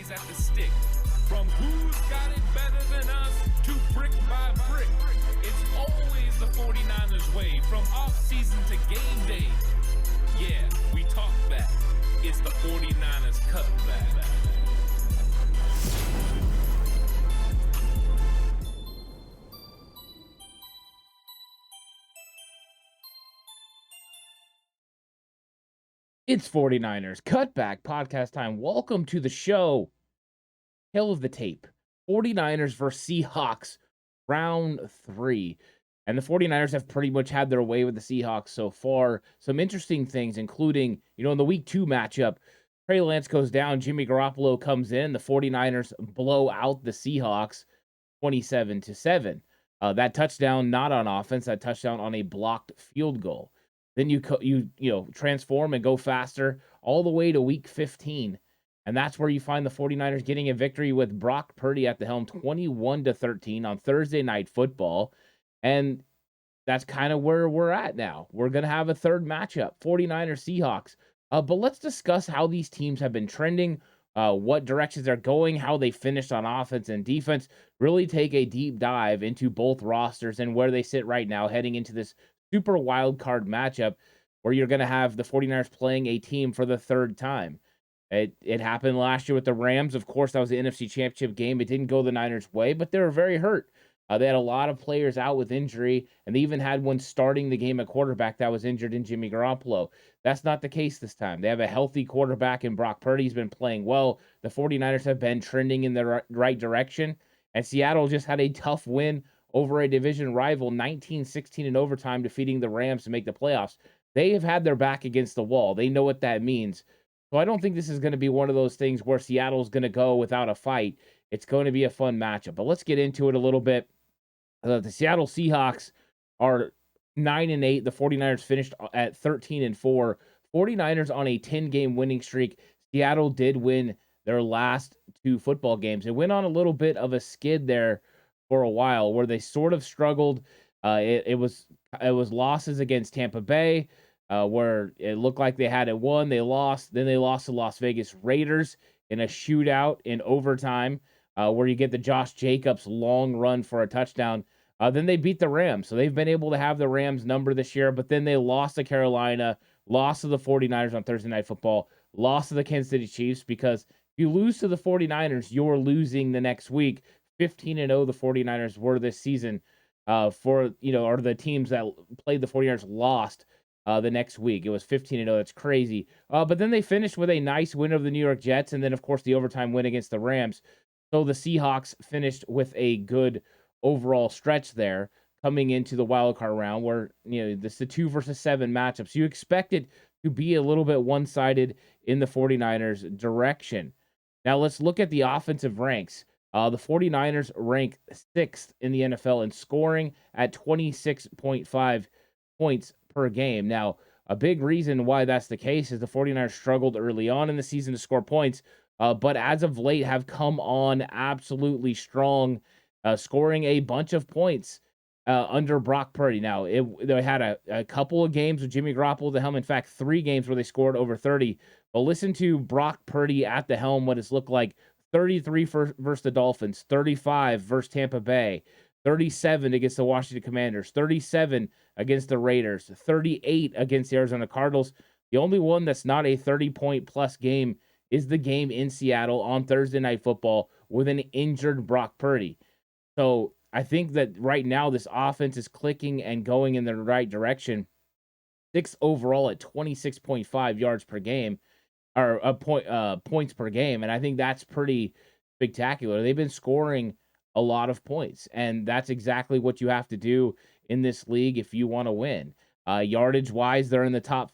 always at the stick. From who's got it better than us to brick by brick. It's always the 49ers way, from off-season to game day. Yeah, we talk back. It's the 49ers Cutback. It's 49ers Cutback Podcast time. Welcome to the show. Tale of the tape. 49ers versus Seahawks, round 3. And the 49ers have pretty much had their way with the Seahawks so far. Some interesting things, including, in the week 2 matchup, Trey Lance goes down, Jimmy Garoppolo comes in, the 49ers blow out the Seahawks 27-7. That touchdown not on offense, that touchdown on a blocked field goal. Then you transform and go faster all the way to week 15. And that's where you find the 49ers getting a victory with Brock Purdy at the helm, 21-13 on Thursday Night Football. And that's kind of where we're at now. We're going to have a third matchup, 49ers Seahawks. But let's discuss how these teams have been trending, what directions they're going, how they finished on offense and defense. Really take a deep dive into both rosters and where they sit right now heading into this super wild card matchup where you're going to have the 49ers playing a team for the third time. It happened last year with the Rams. Of course, that was the NFC Championship game. It didn't go the Niners' way, but they were very hurt. They had a lot of players out with injury, and they even had one starting the game at quarterback that was injured in Jimmy Garoppolo. That's not the case this time. They have a healthy quarterback in Brock Purdy. He's been playing well. The 49ers have been trending in the right direction, and Seattle just had a tough win over a division rival, 19-16 in overtime, defeating the Rams to make the playoffs. They have had their back against the wall. They know what that means. So I don't think this is going to be one of those things where Seattle's going to go without a fight. It's going to be a fun matchup. But let's get into it a little bit. The Seattle Seahawks are 9-8. The 49ers finished at 13-4. 49ers on a 10-game winning streak. Seattle did win their last 2 football games. It went on a little bit of a skid there for a while where they sort of struggled. It was losses against Tampa Bay, where it looked like they had it won. They lost. Then they lost to Las Vegas Raiders in a shootout in overtime, where you get the Josh Jacobs long run for a touchdown. Then they beat the Rams. So they've been able to have the Rams number this year, but then they lost to Carolina, lost to the 49ers on Thursday Night Football, lost to the Kansas City Chiefs, because if you lose to the 49ers, you're losing the next week. 15-0 the 49ers were this season, or the teams that played the 49ers lost the next week. It was 15-0. That's crazy. But then they finished with a nice win over the New York Jets, and then, of course, the overtime win against the Rams. So the Seahawks finished with a good overall stretch there coming into the wild card round where, this is the 2 versus 7 matchups. You expect it to be a little bit one-sided in the 49ers direction. Now let's look at the offensive ranks. The 49ers rank 6th in the NFL in scoring at 26.5 points per game. Now, a big reason why that's the case is the 49ers struggled early on in the season to score points, but as of late have come on absolutely strong, scoring a bunch of points under Brock Purdy. Now, they had a couple of games with Jimmy Garoppolo at the helm. In fact, 3 games where they scored over 30. But listen to Brock Purdy at the helm, what it's looked like. 33 versus the Dolphins, 35 versus Tampa Bay, 37 against the Washington Commanders, 37 against the Raiders, 38 against the Arizona Cardinals. The only one that's not a 30-point-plus game is the game in Seattle on Thursday Night Football with an injured Brock Purdy. So I think that right now this offense is clicking and going in the right direction. 6th overall at 26.5 yards per game. Or points per game, and I think that's pretty spectacular. They've been scoring a lot of points, and that's exactly what you have to do in this league if you want to win. Yardage-wise, they're in the top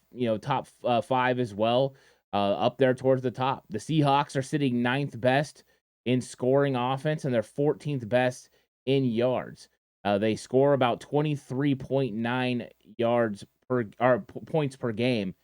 5 as well, up there towards the top. The Seahawks are sitting 9th best in scoring offense, and they're 14th best in yards. They score about 23.9 yards points per game.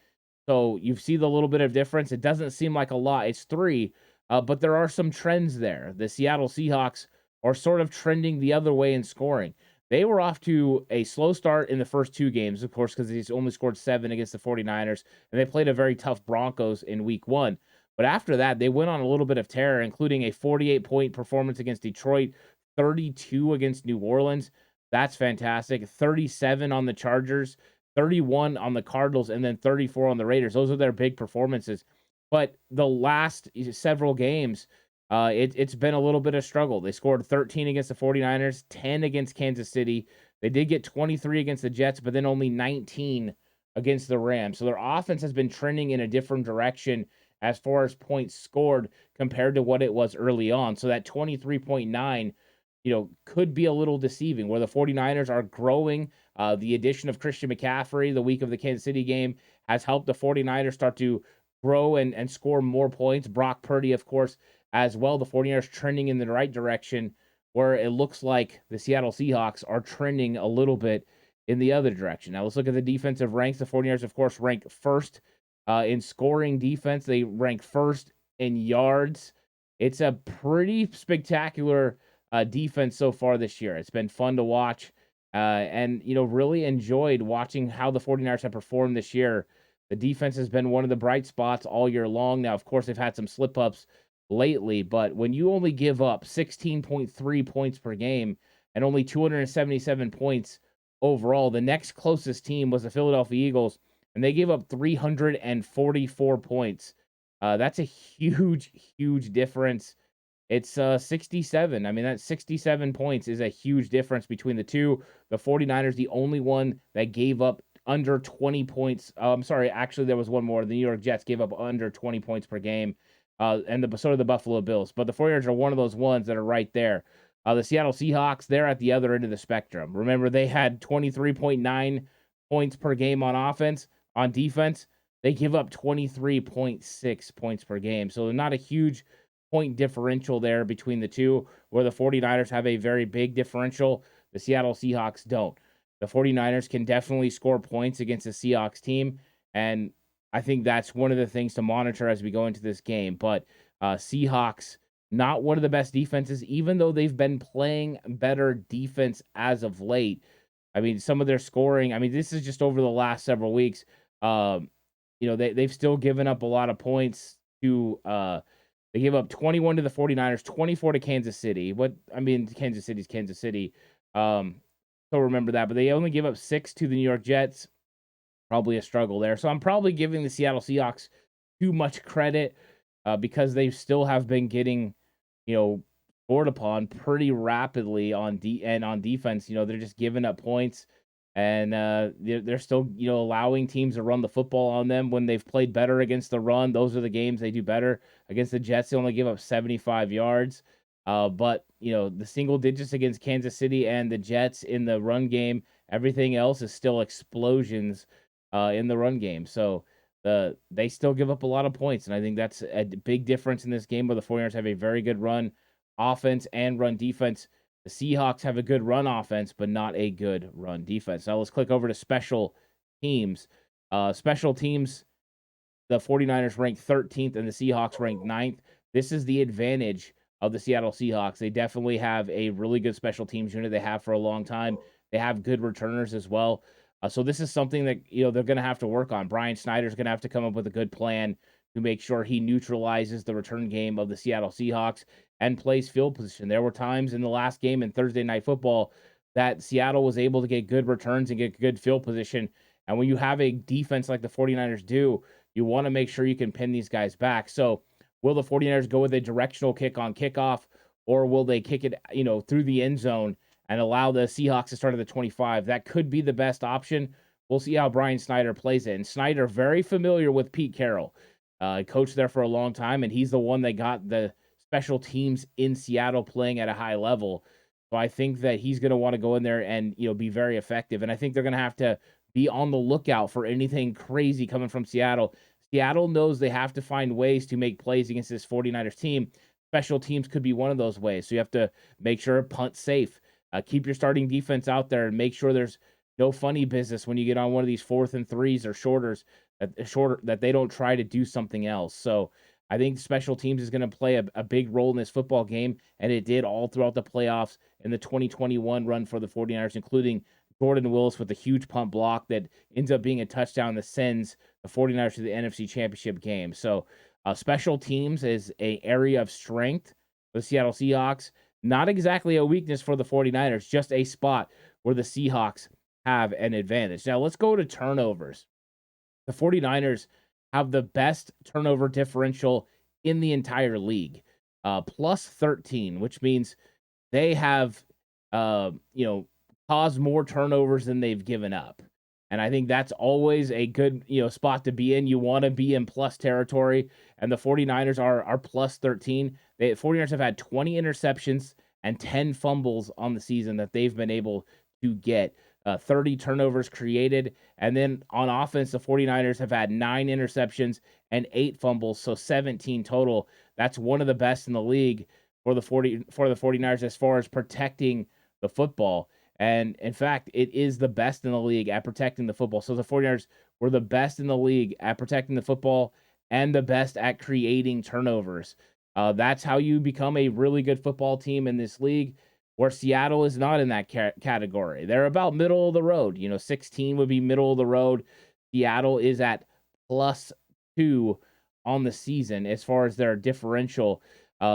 So you see the little bit of difference. It doesn't seem like a lot. It's 3, but there are some trends there. The Seattle Seahawks are sort of trending the other way in scoring. They were off to a slow start in the first 2 games, of course, because they only scored 7 against the 49ers, and they played a very tough Broncos in week 1. But after that, they went on a little bit of terror, including a 48-point performance against Detroit, 32 against New Orleans. That's fantastic. 37 on the Chargers, 31 on the Cardinals, and then 34 on the Raiders. Those are their big performances. But the last several games, it's been a little bit of struggle. They scored 13 against the 49ers, 10 against Kansas City. They did get 23 against the Jets, but then only 19 against the Rams. So their offense has been trending in a different direction as far as points scored compared to what it was early on. So that 23.9, could be a little deceiving where the 49ers are growing. The addition of Christian McCaffrey the week of the Kansas City game has helped the 49ers start to grow and score more points. Brock Purdy, of course, as well. The 49ers trending in the right direction where it looks like the Seattle Seahawks are trending a little bit in the other direction. Now let's look at the defensive ranks. The 49ers, of course, rank first in scoring defense. They rank first in yards. It's a pretty spectacular defense so far this year. It's been fun to watch and, really enjoyed watching how the 49ers have performed this year. The defense has been one of the bright spots all year long. Now, of course, they've had some slip-ups lately, but when you only give up 16.3 points per game and only 277 points overall, the next closest team was the Philadelphia Eagles, and they gave up 344 points. That's a huge, huge difference. It's 67. I mean, that 67 points is a huge difference between the two. The 49ers, the only one that gave up under 20 points. I'm sorry, actually, there was one more. The New York Jets gave up under 20 points per game, and so did the Buffalo Bills. But the 49ers are one of those ones that are right there. The Seattle Seahawks, they're at the other end of the spectrum. Remember, they had 23.9 points per game on offense. On defense, they give up 23.6 points per game. So not a huge point differential there between the two, where the 49ers have a very big differential. The Seattle Seahawks don't. The 49ers can definitely score points against the Seahawks team, and I think that's one of the things to monitor as we go into this game. But Seahawks, not one of the best defenses, even though they've been playing better defense as of late. I mean, some of their scoring, this is just over the last several weeks. They've still given up a lot of points to they gave up 21 to the 49ers, 24 to Kansas City. Kansas City's Kansas City. So remember that, but they only give up 6 to the New York Jets. Probably a struggle there. So I'm probably giving the Seattle Seahawks too much credit because they still have been getting, scored upon pretty rapidly on defense. They're just giving up points, and they're still, allowing teams to run the football on them when they've played better against the run. Those are the games they do better. Against the Jets, they only give up 75 yards. But, the single digits against Kansas City and the Jets in the run game, everything else is still explosions in the run game. So they still give up a lot of points, and I think that's a big difference in this game where the 49ers have a very good run offense and run defense. The Seahawks have a good run offense, but not a good run defense. Now let's click over to special teams. Special teams, the 49ers rank 13th and the Seahawks rank 9th. This is the advantage of the Seattle Seahawks. They definitely have a really good special teams unit. They have for a long time. They have good returners as well. So this is something that, they're going to have to work on. Brian Snyder's going to have to come up with a good plan to make sure he neutralizes the return game of the Seattle Seahawks and plays field position. There were times in the last game in Thursday Night Football that Seattle was able to get good returns and get good field position. And when you have a defense like the 49ers do, you want to make sure you can pin these guys back. So will the 49ers go with a directional kick on kickoff, or will they kick it, through the end zone and allow the Seahawks to start at the 25? That could be the best option. We'll see how Brian Snyder plays it. And Snyder, very familiar with Pete Carroll. Coached there for a long time, and he's the one that got the special teams in Seattle playing at a high level. So I think that he's going to want to go in there and, be very effective. And I think they're going to have to be on the lookout for anything crazy coming from Seattle. Seattle knows they have to find ways to make plays against this 49ers team. Special teams could be one of those ways. So you have to make sure punt safe. Keep your starting defense out there and make sure there's no funny business when you get on one of these 4th and 3s or shorter that they don't try to do something else. So I think special teams is going to play a big role in this football game, and it did all throughout the playoffs in the 2021 run for the 49ers, including Jordan Willis with a huge punt block that ends up being a touchdown that sends the 49ers to the NFC Championship game. So Special teams is a area of strength for the Seattle Seahawks. Not exactly a weakness for the 49ers, just a spot where the Seahawks have an advantage. Now let's go to turnovers. The 49ers have the best turnover differential in the entire league, plus 13, which means they have, caused more turnovers than they've given up. And I think that's always a good, spot to be in. You want to be in plus territory, and the 49ers are plus 13. The 49ers have had 20 interceptions and 10 fumbles on the season that they've been able to get. 30 turnovers created. And then on offense, the 49ers have had 9 interceptions and 8 fumbles, so 17 total. That's one of the best in the league for the 49ers as far as protecting the football. And in fact, it is the best in the league at protecting the football. So the 49ers were the best in the league at protecting the football and the best at creating turnovers. That's how you become a really good football team in this league, where Seattle is not in that category. They're about middle of the road. 16 would be middle of the road. Seattle is at +2 on the season as far as their differential.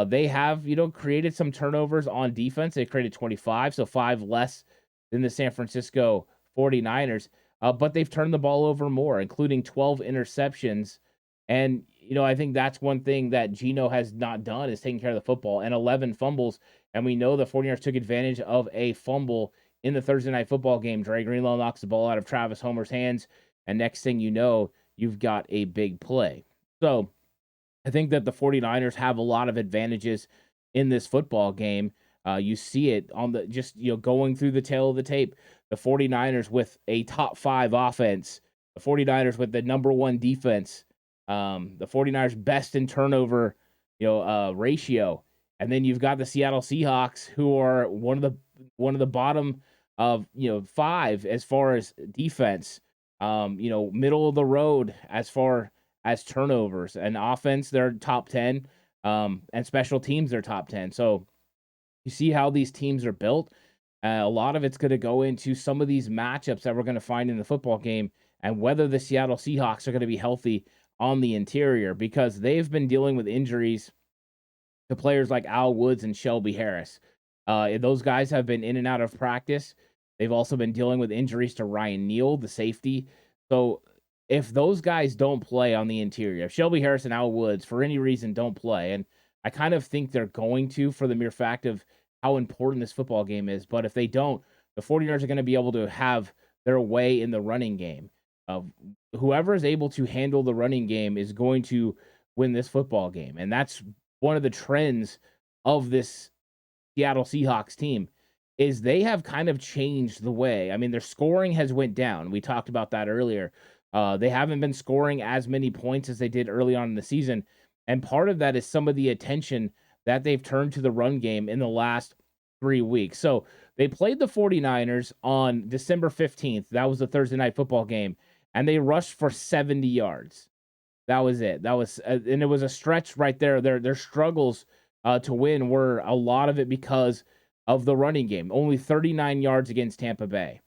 They have, created some turnovers on defense. They created 25, so 5 less than the San Francisco 49ers. But they've turned the ball over more, including 12 interceptions. And, I think that's one thing that Geno has not done, is taking care of the football, and 11 fumbles. And we know the 49ers took advantage of a fumble in the Thursday night football game. Dre Greenlaw knocks the ball out of Travis Homer's hands, and next thing you know, you've got a big play. So I think that the 49ers have a lot of advantages in this football game. You see it on going through the tail of the tape. The 49ers with a top 5 offense, the 49ers with the number 1 defense, the 49ers best in turnover, ratio. And then you've got the Seattle Seahawks, who are one of the bottom of 5 as far as defense. Middle of the road as far as turnovers, and offense, they're top 10, and special teams, they're top 10. So you see how these teams are built. A lot of it's going to go into some of these matchups that we're going to find in the football game, and whether the Seattle Seahawks are going to be healthy on the interior, because they've been dealing with injuries to players like Al Woods and Shelby Harris. Those guys have been in and out of practice. They've also been dealing with injuries to Ryan Neal, the safety. So if those guys don't play on the interior, if Shelby Harris and Al Woods for any reason don't play, and I kind of think they're going to, for the mere fact of how important this football game is, but if they don't, the 49ers are going to be able to have their way in the running game. Whoever is able to handle the running game is going to win this football game. And that's one of the trends of this Seattle Seahawks team, is they have kind of changed the way. I mean, their scoring has went down. We talked about that earlier. They haven't been scoring as many points as they did early on in the season. And part of that is some of the attention that they've turned to the run game in the last 3 weeks. So they played the 49ers on December 15th. That was the Thursday night football game. And they rushed for 70 yards. That was it. And it was a stretch right there. Their struggles to win were a lot of it because of the running game. Only 39 yards against Tampa Bay.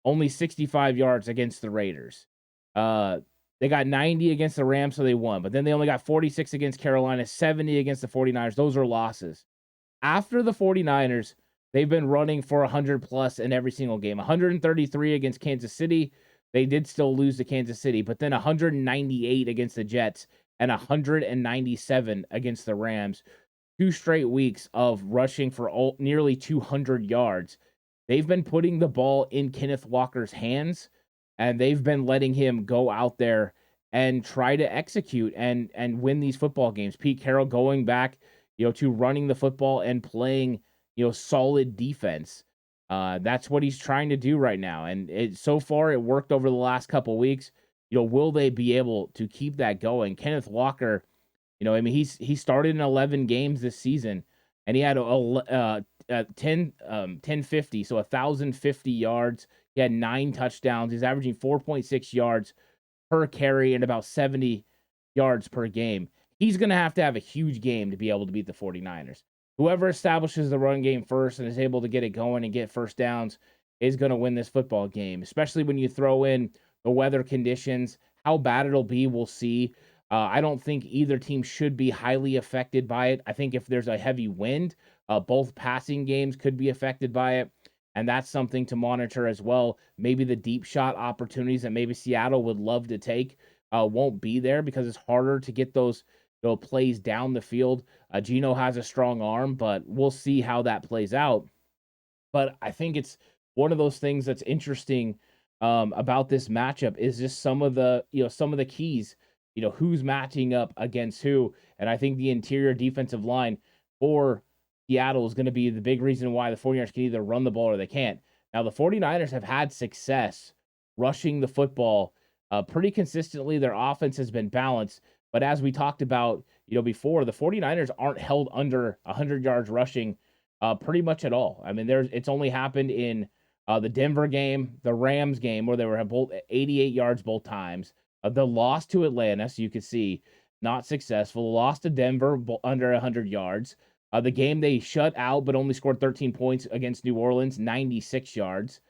Only 65 yards against the Raiders. They got 90 against the Rams, so they won. But then they only got 46 against Carolina, 70 against the 49ers. Those are losses. After the 49ers, they've been running for 100+ in every single game. 133 against Kansas City. They did still lose to Kansas City, but then 198 against the Jets and 197 against the Rams. 2 straight weeks of rushing for nearly 200 yards. They've been putting the ball in Kenneth Walker's hands, and they've been letting him go out there and try to execute and win these football games. Pete Carroll going back, to running the football and playing, solid defense. That's what he's trying to do right now. And so far it worked over the last couple weeks. Will they be able to keep that going? Kenneth Walker, he started in 11 games this season, and he had 1050, so 1,050 yards. He had 9 touchdowns. He's averaging 4.6 yards per carry and about 70 yards per game. He's going to have a huge game to be able to beat the 49ers. Whoever establishes the run game first and is able to get it going and get first downs is going to win this football game, especially when you throw in the weather conditions. How bad it'll be, we'll see. I don't think either team should be highly affected by it. I think if there's a heavy wind, both passing games could be affected by it. And that's something to monitor as well. Maybe the deep shot opportunities that maybe Seattle would love to take won't be there because it's harder to get those plays down the field. Geno has a strong arm, but we'll see how that plays out. But I think it's one of those things that's interesting about this matchup is just some of the keys, who's matching up against who. And I think the interior defensive line for Seattle is going to be the big reason why the 49ers can either run the ball or they can't. Now, the 49ers have had success rushing the football pretty consistently. Their offense has been balanced. But as we talked about, before, the 49ers aren't held under 100 yards rushing pretty much at all. I mean, it's only happened in the Denver game, the Rams game, where they were both 88 yards both times. The loss to Atlanta, so you could see, not successful. The loss to Denver, under 100 yards. The game they shut out but only scored 13 points against New Orleans, 96 yards.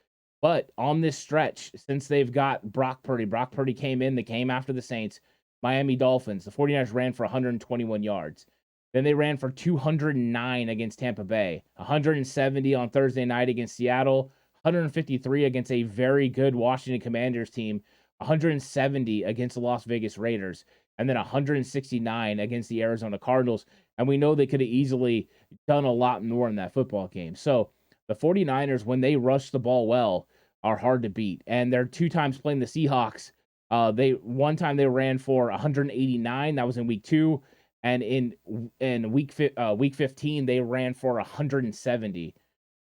But on this stretch, since they've got Brock Purdy came in, they came after the Saints, Miami Dolphins. The 49ers ran for 121 yards. Then they ran for 209 against Tampa Bay, 170 on Thursday night against Seattle, 153 against a very good Washington Commanders team, 170 against the Las Vegas Raiders, and then 169 against the Arizona Cardinals. And we know they could have easily done a lot more in that football game. So the 49ers, when they rush the ball well, are hard to beat. And they're 2 times playing the Seahawks. One time they ran for 189. That was in week 2. And in week 15, they ran for 170.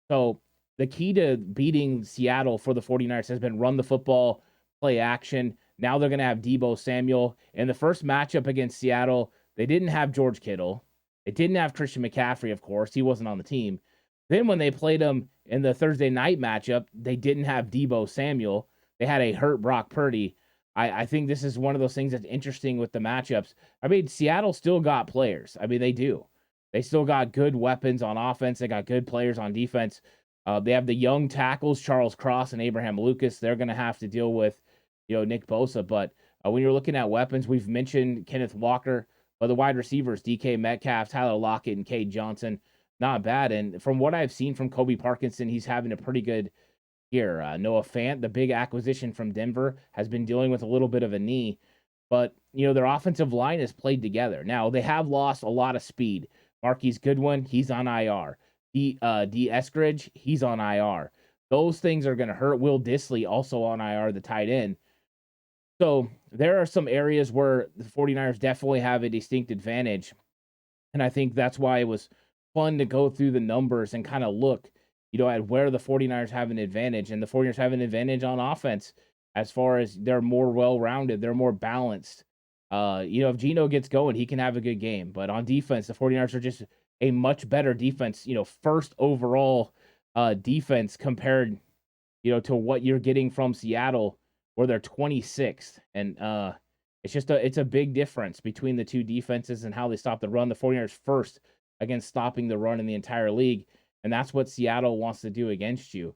So the key to beating Seattle for the 49ers has been run the football, play action. Now they're going to have Deebo Samuel. In the first matchup against Seattle, they didn't have George Kittle. They didn't have Christian McCaffrey, of course. He wasn't on the team. Then when they played him in the Thursday night matchup, they didn't have Deebo Samuel. They had a hurt Brock Purdy. I think this is one of those things that's interesting with the matchups. I mean, Seattle still got players. I mean, they do. They still got good weapons on offense. They got good players on defense. They have the young tackles, Charles Cross and Abraham Lucas. They're going to have to deal with, Nick Bosa. But when you're looking at weapons, we've mentioned Kenneth Walker. But the wide receivers, DK Metcalf, Tyler Lockett, and Cade Johnson, not bad. And from what I've seen from Kobe Parkinson, he's having a pretty good year. Noah Fant, the big acquisition from Denver, has been dealing with a little bit of a knee. But, their offensive line has played together. Now, they have lost a lot of speed. Marquise Goodwin, he's on IR. D. Eskridge, he's on IR. Those things are going to hurt. Will Dissly, also on IR, the tight end. So there are some areas where the 49ers definitely have a distinct advantage. And I think that's why it was fun to go through the numbers and kind of look, at where the 49ers have an advantage. And the 49ers have an advantage on offense as far as they're more well-rounded. They're more balanced. If Geno gets going, he can have a good game. But on defense, the 49ers are just a much better defense, first overall defense compared, to what you're getting from Seattle, where they're 26th. And it's a big difference between the two defenses and how they stop the run. The 49ers first against stopping the run in the entire league. And that's what Seattle wants to do against you.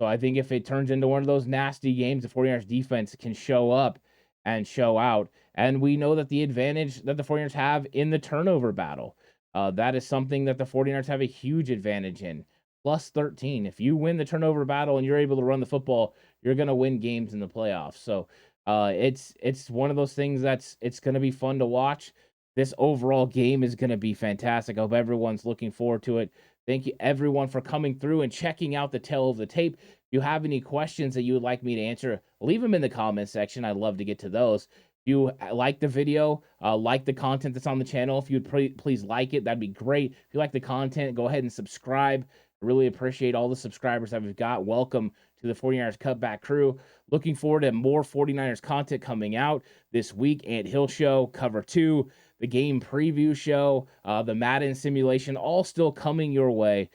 So I think if it turns into one of those nasty games, the 49ers defense can show up and show out. And we know that the advantage that the 49ers have in the turnover battle, that is something that the 49ers have a huge advantage in. Plus 13. If you win the turnover battle and you're able to run the football, you're going to win games in the playoffs. So it's one of those things it's going to be fun to watch. This overall game is going to be fantastic. I hope everyone's looking forward to it. Thank you, everyone, for coming through and checking out the Tale of the Tape. If you have any questions that you would like me to answer, leave them in the comments section. I'd love to get to those. If you like the video, like the content that's on the channel, if you would please like it, that'd be great. If you like the content, go ahead and subscribe. I really appreciate all the subscribers that we've got. Welcome to the 49ers Cutback crew. Looking forward to more 49ers content coming out this week. Ant Hill Show, Cover 2, the game preview show, the Madden simulation, all still coming your way.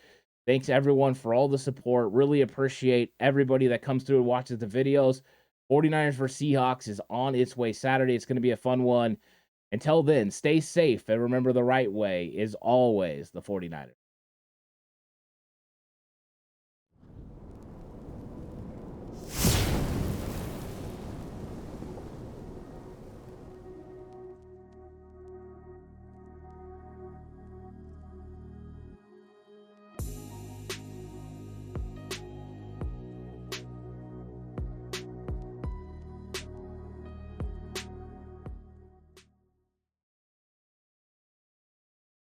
Thanks, everyone, for all the support. Really appreciate everybody that comes through and watches the videos. 49ers vs. Seahawks is on its way Saturday. It's going to be a fun one. Until then, stay safe and remember the right way is always the 49ers.